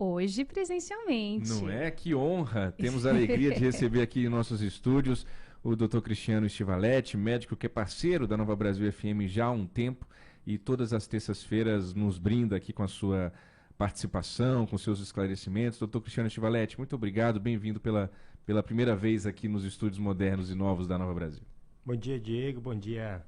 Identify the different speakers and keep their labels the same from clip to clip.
Speaker 1: Hoje presencialmente.
Speaker 2: Não é? Que honra! Temos a alegria de receber aqui em nossos estúdios o Dr. Cristiano Stivaletti, médico que é parceiro da Nova Brasil FM já há um tempo e todas as terças-feiras nos brinda aqui com a sua participação, com seus esclarecimentos. Dr. Cristiano Stivaletti, muito obrigado, bem-vindo pela primeira vez aqui nos estúdios modernos e novos da Nova Brasil.
Speaker 3: Bom dia, Diego, bom dia,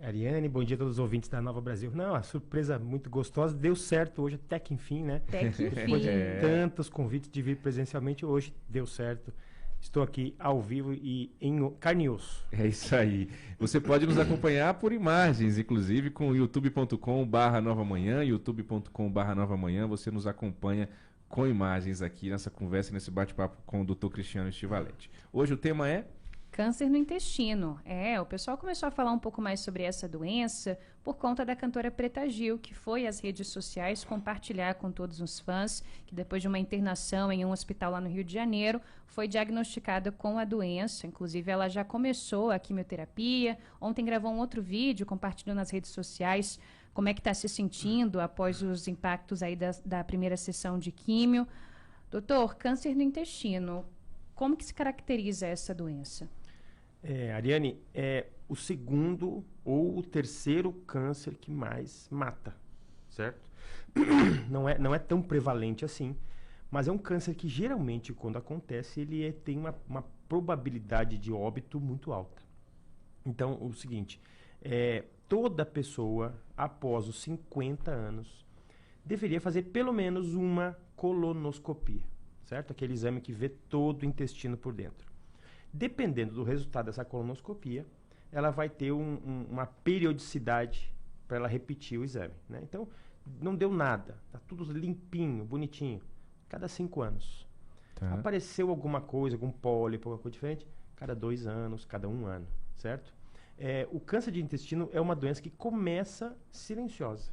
Speaker 3: Ariane, bom dia a todos os ouvintes da Nova Brasil. Não, a surpresa muito gostosa, deu certo hoje, até que enfim, né?
Speaker 1: Até que enfim.
Speaker 3: Depois de tantos convites de vir presencialmente, hoje deu certo. Estou aqui ao vivo e em carne e osso.
Speaker 2: É isso aí. Você pode nos acompanhar por imagens, inclusive com youtube.com/novamanhã, youtube.com/novamanhã. Você nos acompanha com imagens aqui nessa conversa, nesse bate-papo com o Dr. Cristiano Stivaletti. Hoje o tema é...
Speaker 1: Câncer no intestino. O pessoal começou a falar um pouco mais sobre essa doença por conta da cantora Preta Gil, que foi às redes sociais compartilhar com todos os fãs que depois de uma internação em um hospital lá no Rio de Janeiro, foi diagnosticada com a doença. Inclusive, ela já começou a quimioterapia. Ontem gravou um outro vídeo, compartilhou nas redes sociais como é que está se sentindo após os impactos aí da primeira sessão de químio. Doutor, câncer no intestino, como que se caracteriza essa doença?
Speaker 3: Ariane, é o segundo ou o terceiro câncer que mais mata, certo? Não é tão prevalente assim, mas é um câncer que geralmente, quando acontece, ele tem uma probabilidade de óbito muito alta. Então, o seguinte, toda pessoa, após os 50 anos, deveria fazer pelo menos uma colonoscopia, certo? Aquele exame que vê todo o intestino por dentro. Dependendo do resultado dessa colonoscopia, ela vai ter uma periodicidade para ela repetir o exame, né? Então, não deu nada, tá tudo limpinho, bonitinho, cada 5 anos.
Speaker 2: Tá.
Speaker 3: Apareceu alguma coisa, algum pólipo, alguma coisa diferente, cada 2 anos, cada 1 ano, certo? O câncer de intestino é uma doença que começa silenciosa,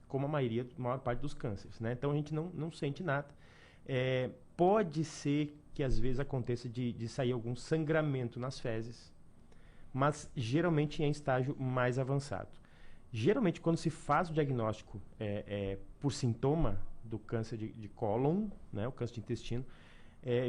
Speaker 3: como a maior parte dos cânceres, né? Então, a gente não sente nada. Pode ser que às vezes aconteça de sair algum sangramento nas fezes, mas geralmente em estágio mais avançado. Geralmente quando se faz o diagnóstico por sintoma do câncer de cólon, né, o câncer de intestino,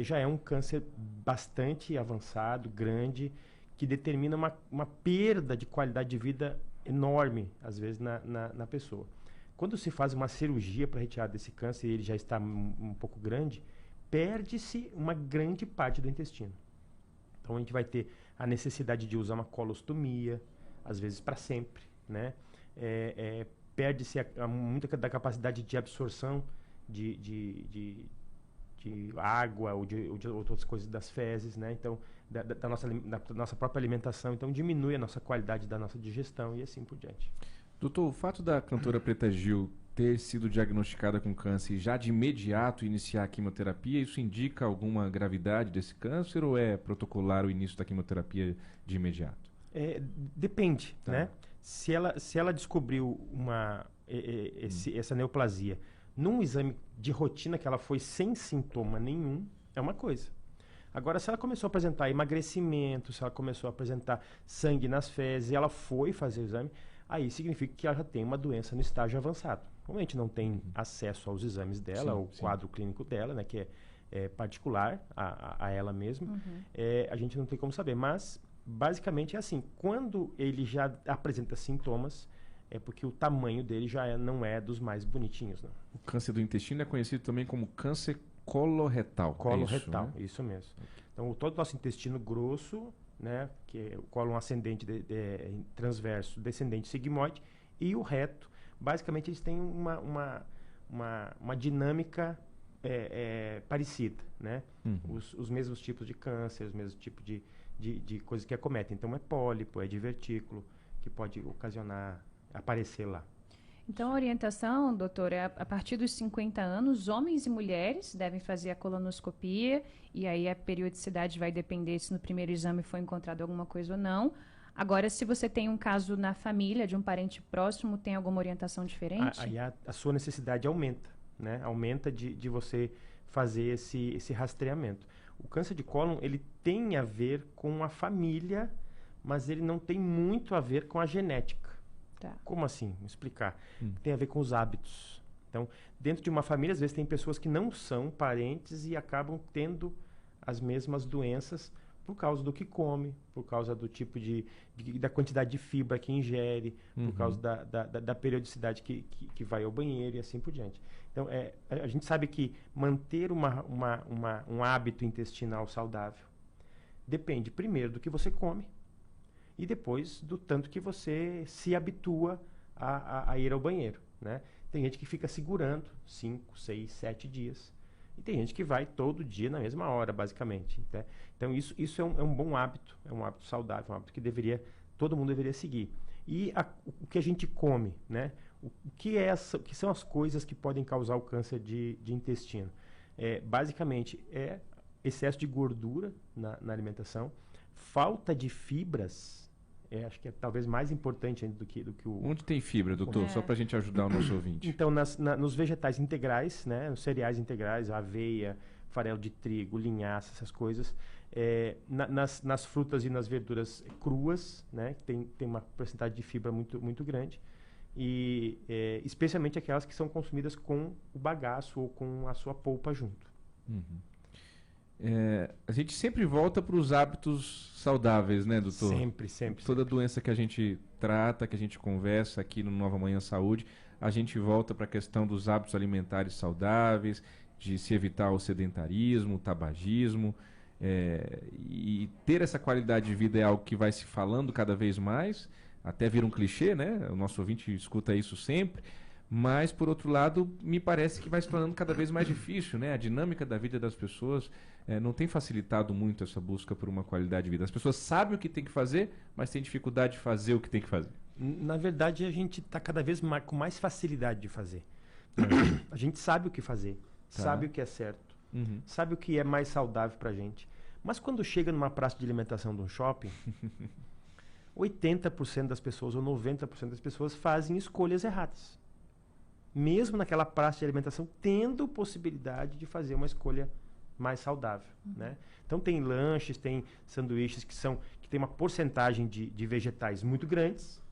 Speaker 3: já é um câncer bastante avançado, grande, que determina uma perda de qualidade de vida enorme, às vezes, na pessoa. Quando se faz uma cirurgia para retirar desse câncer e ele já está um pouco grande, perde-se uma grande parte do intestino. Então a gente vai ter a necessidade de usar uma colostomia, às vezes para sempre, né? Perde-se muita da capacidade de absorção de água ou de outras coisas das fezes, né? Então da nossa própria alimentação, então diminui a nossa qualidade da nossa digestão e assim por diante.
Speaker 2: Doutor, o fato da cantora Preta Gil ter sido diagnosticada com câncer e já de imediato iniciar a quimioterapia, isso indica alguma gravidade desse câncer ou é protocolar o início da quimioterapia de imediato?
Speaker 3: Depende,
Speaker 2: Tá.
Speaker 3: né? Se ela descobriu essa neoplasia num exame de rotina que ela foi sem sintoma nenhum, é uma coisa. Agora, se ela começou a apresentar emagrecimento, se ela começou a apresentar sangue nas fezes e ela foi fazer o exame, aí significa que ela já tem uma doença no estágio avançado. Como a gente não tem acesso aos exames dela, ao quadro clínico dela, né, que é particular a ela mesma, a gente não tem como saber. Mas, basicamente, é assim, quando ele já apresenta sintomas, é porque o tamanho dele já não é dos mais bonitinhos, não.
Speaker 2: O câncer do intestino é conhecido também como câncer coloretal.
Speaker 3: Coloretal,
Speaker 2: né?
Speaker 3: isso mesmo. Então, todo o nosso intestino grosso, né, que é o cólon ascendente transverso, descendente sigmoide, e o reto, basicamente eles têm uma dinâmica parecida, né? Os mesmos tipos de câncer, os mesmos tipos de coisas que acometem. Então é pólipo, é divertículo, que pode aparecer lá.
Speaker 1: Então, a orientação, doutor, é a partir dos 50 anos, homens e mulheres devem fazer a colonoscopia, e aí a periodicidade vai depender se no primeiro exame foi encontrado alguma coisa ou não. Agora, se você tem um caso na família, de um parente próximo, tem alguma orientação diferente?
Speaker 3: Aí a sua necessidade aumenta, né? Aumenta de você fazer esse rastreamento. O câncer de cólon, ele tem a ver com a família, mas ele não tem muito a ver com a genética.
Speaker 1: Tá.
Speaker 3: Como assim? Vou explicar. Tem a ver com os hábitos, Então, dentro de uma família, às vezes tem pessoas que não são parentes e acabam tendo as mesmas doenças por causa do que come, por causa do tipo da quantidade de fibra que ingere, por causa da periodicidade que vai ao banheiro e assim por diante. Então, a gente sabe que manter um hábito intestinal saudável depende, primeiro, do que você come e depois do tanto que você se habitua a ir ao banheiro, né? Tem gente que fica segurando 5, 6, 7 dias. E tem gente que vai todo dia na mesma hora, basicamente. Né? Então, isso é um bom hábito, é um hábito saudável, um hábito que todo mundo deveria seguir. E o que a gente come, né? O que são as coisas que podem causar o câncer de intestino? Basicamente, é excesso de gordura na alimentação, falta de fibras. Acho que é talvez mais importante ainda do que o...
Speaker 2: Onde tem fibra, doutor? Só para a gente ajudar o nosso ouvinte.
Speaker 3: Então, nos vegetais integrais, né? Nos cereais integrais, aveia, farelo de trigo, linhaça, essas coisas. Nas frutas e nas verduras cruas, né? Que tem uma porcentagem de fibra muito, muito grande. E especialmente aquelas que são consumidas com o bagaço ou com a sua polpa junto.
Speaker 2: Uhum. A gente sempre volta para os hábitos saudáveis, né, doutor?
Speaker 3: Sempre.
Speaker 2: Toda doença que a gente trata, que a gente conversa aqui no Nova Manhã Saúde, a gente volta para a questão dos hábitos alimentares saudáveis, de se evitar o sedentarismo, o tabagismo. E ter essa qualidade de vida é algo que vai se falando cada vez mais, até vira um clichê, né? O nosso ouvinte escuta isso sempre. Mas, por outro lado, me parece que vai se tornando cada vez mais difícil, né? A dinâmica da vida das pessoas não tem facilitado muito essa busca por uma qualidade de vida. As pessoas sabem o que tem que fazer, mas têm dificuldade de fazer o que tem que fazer.
Speaker 3: Na verdade, a gente está cada vez com mais facilidade de fazer. A gente sabe o que fazer, sabe o que é certo, sabe o que é mais saudável para a gente. Mas quando chega numa praça de alimentação de um shopping, 80% das pessoas ou 90% das pessoas fazem escolhas erradas. Mesmo naquela praça de alimentação, tendo possibilidade de fazer uma escolha mais saudável, né? Então tem lanches, tem sanduíches que tem uma porcentagem de vegetais muito grandes,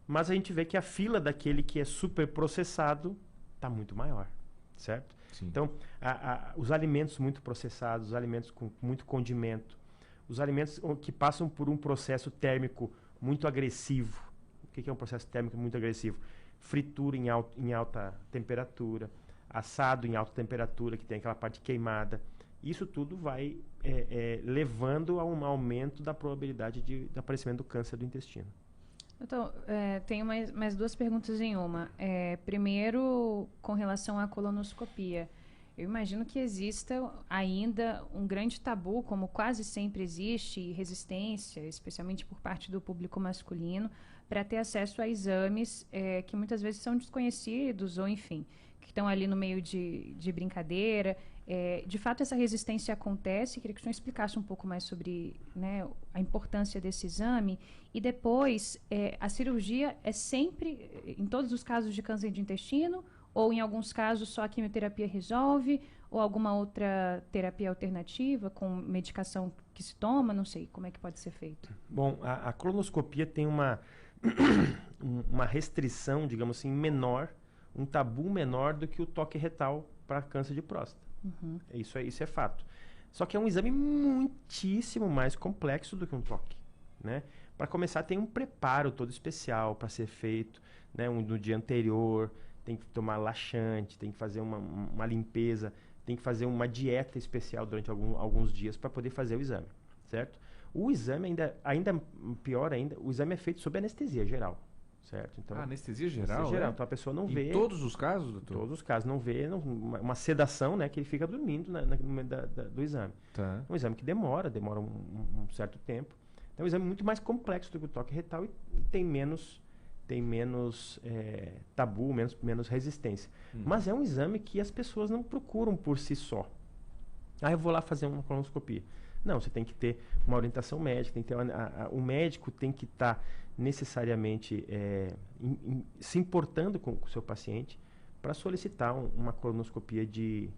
Speaker 3: mas a gente vê que a fila daquele que é super processado está muito maior, certo?
Speaker 2: Sim.
Speaker 3: Então, os alimentos muito processados, os alimentos com muito condimento, os alimentos que passam por um processo térmico muito agressivo. O que é um processo térmico muito agressivo? Fritura em alta temperatura, assado em alta temperatura, que tem aquela parte queimada. Isso tudo vai levando a um aumento da probabilidade de aparecimento do câncer do intestino.
Speaker 1: Então, tenho mais duas perguntas em uma. Primeiro, com relação à colonoscopia. Eu imagino que exista ainda um grande tabu, como quase sempre existe, e resistência, especialmente por parte do público masculino, para ter acesso a exames que muitas vezes são desconhecidos ou, enfim, que estão ali no meio de brincadeira. De fato, essa resistência acontece. Queria que o senhor explicasse um pouco mais sobre, né, a importância desse exame. E depois, a cirurgia é sempre, em todos os casos de câncer de intestino, ou em alguns casos só a quimioterapia resolve, ou alguma outra terapia alternativa com medicação que se toma, não sei, como é que pode ser feito?
Speaker 3: Bom, a colonoscopia tem uma restrição, digamos assim, menor, um tabu menor do que o toque retal para câncer de próstata. Isso é fato. Só que é um exame muitíssimo mais complexo do que um toque, né? Para começar, tem um preparo todo especial para ser feito, né? No dia anterior, tem que tomar laxante, tem que fazer uma limpeza, tem que fazer uma dieta especial durante alguns dias para poder fazer o exame, certo? O exame, ainda pior ainda, o exame é feito sob anestesia geral, certo? Então,
Speaker 2: anestesia geral?
Speaker 3: Anestesia geral. Então a pessoa não vê...
Speaker 2: Em todos os casos, doutor?
Speaker 3: Em todos os casos. Não vê uma sedação, né? Que ele fica dormindo no meio do exame.
Speaker 2: Tá.
Speaker 3: É um exame que demora um certo tempo. Então é um exame muito mais complexo do que o toque retal e tem menos tabu, menos resistência. Mas é um exame que as pessoas não procuram por si só. Eu vou lá fazer uma colonoscopia. Não, você tem que ter uma orientação médica, tem que ter o médico tem que estar necessariamente se importando com o seu paciente para solicitar uma colonoscopia de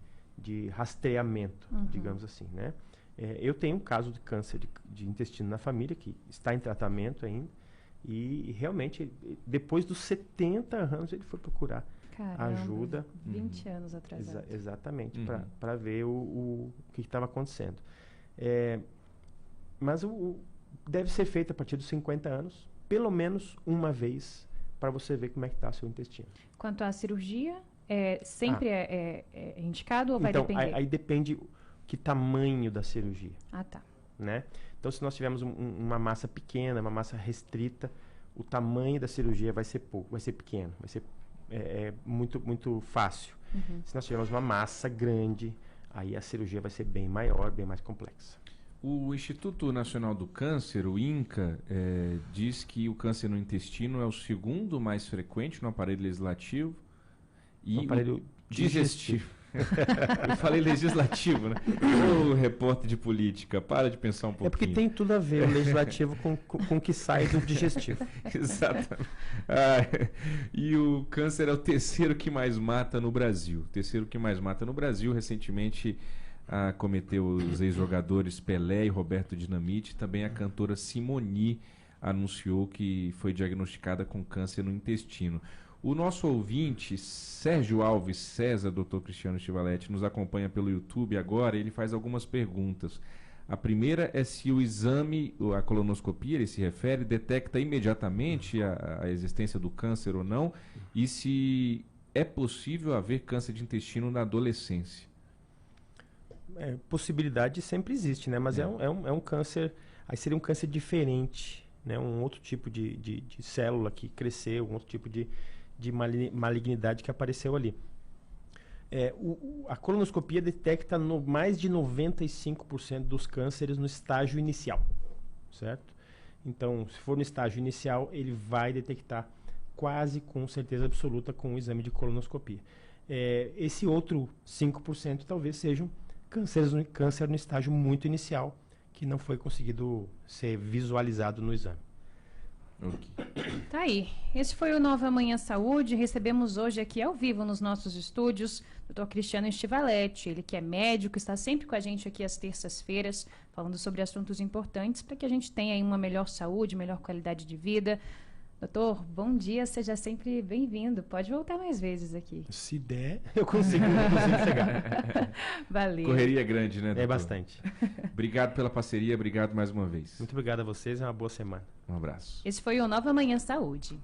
Speaker 3: rastreamento, digamos assim, né? Eu tenho um caso de câncer de intestino na família que está em tratamento ainda. E realmente, depois dos 70 anos, ele foi procurar
Speaker 1: Caramba,
Speaker 3: ajuda.
Speaker 1: 20 anos atrasado.
Speaker 3: Exatamente,
Speaker 2: Uhum.
Speaker 3: para ver o que estava acontecendo. Mas deve ser feito a partir dos 50 anos, pelo menos uma vez, para você ver como é que está seu intestino.
Speaker 1: Quanto à cirurgia, sempre é indicado ou vai
Speaker 3: Então,
Speaker 1: depender?
Speaker 3: aí depende que tamanho da cirurgia,
Speaker 1: Ah, tá.
Speaker 3: né? Então, se nós tivermos uma massa pequena, uma massa restrita, o tamanho da cirurgia vai ser pouco, vai ser pequeno, vai ser muito, muito fácil.
Speaker 1: Uhum.
Speaker 3: Se nós tivermos uma massa grande, aí a cirurgia vai ser bem maior, bem mais complexa.
Speaker 2: O Instituto Nacional do Câncer, o INCA, diz que o câncer no intestino é o segundo mais frequente no aparelho legislativo e
Speaker 3: No aparelho
Speaker 2: digestivo. Eu falei legislativo, né? Ô, repórter de política, para de pensar um pouquinho.
Speaker 3: É porque tem tudo a ver o legislativo com o que sai do digestivo.
Speaker 2: Exatamente. E o câncer é o terceiro que mais mata no Brasil. O terceiro que mais mata no Brasil. Recentemente acometeu os ex-jogadores Pelé e Roberto Dinamite. Também a cantora Simone anunciou que foi diagnosticada com câncer no intestino. O nosso ouvinte, Sérgio Alves César, Dr. Cristiano Stivaletti, nos acompanha pelo YouTube agora. Ele faz algumas perguntas. A primeira é se o exame, a colonoscopia, ele se refere, detecta imediatamente a existência do câncer ou não, e se é possível haver câncer de intestino na adolescência.
Speaker 3: Possibilidade sempre existe, né? Mas é um câncer, aí seria um câncer diferente, né? Um outro tipo de célula que cresceu, um outro tipo de malignidade que apareceu ali. A colonoscopia detecta mais de 95% dos cânceres no estágio inicial, certo? Então, se for no estágio inicial, ele vai detectar quase com certeza absoluta com o exame de colonoscopia. Esse outro 5% talvez sejam câncer no estágio muito inicial, que não foi conseguido ser visualizado no exame.
Speaker 2: Okay.
Speaker 1: Tá aí. Esse foi o Nova Manhã Saúde. Recebemos hoje aqui ao vivo nos nossos estúdios o Dr. Cristiano Stivaletti. Ele que é médico, está sempre com a gente aqui às terças-feiras, falando sobre assuntos importantes para que a gente tenha aí uma melhor saúde, melhor qualidade de vida. Doutor, bom dia, seja sempre bem-vindo. Pode voltar mais vezes aqui.
Speaker 3: Se der, eu consigo chegar.
Speaker 1: Valeu.
Speaker 2: Correria grande, né, doutor?
Speaker 3: É bastante.
Speaker 2: Obrigado pela parceria, obrigado mais uma vez.
Speaker 3: Muito obrigado a vocês e uma boa semana.
Speaker 2: Um abraço.
Speaker 1: Esse foi o Nova Manhã Saúde.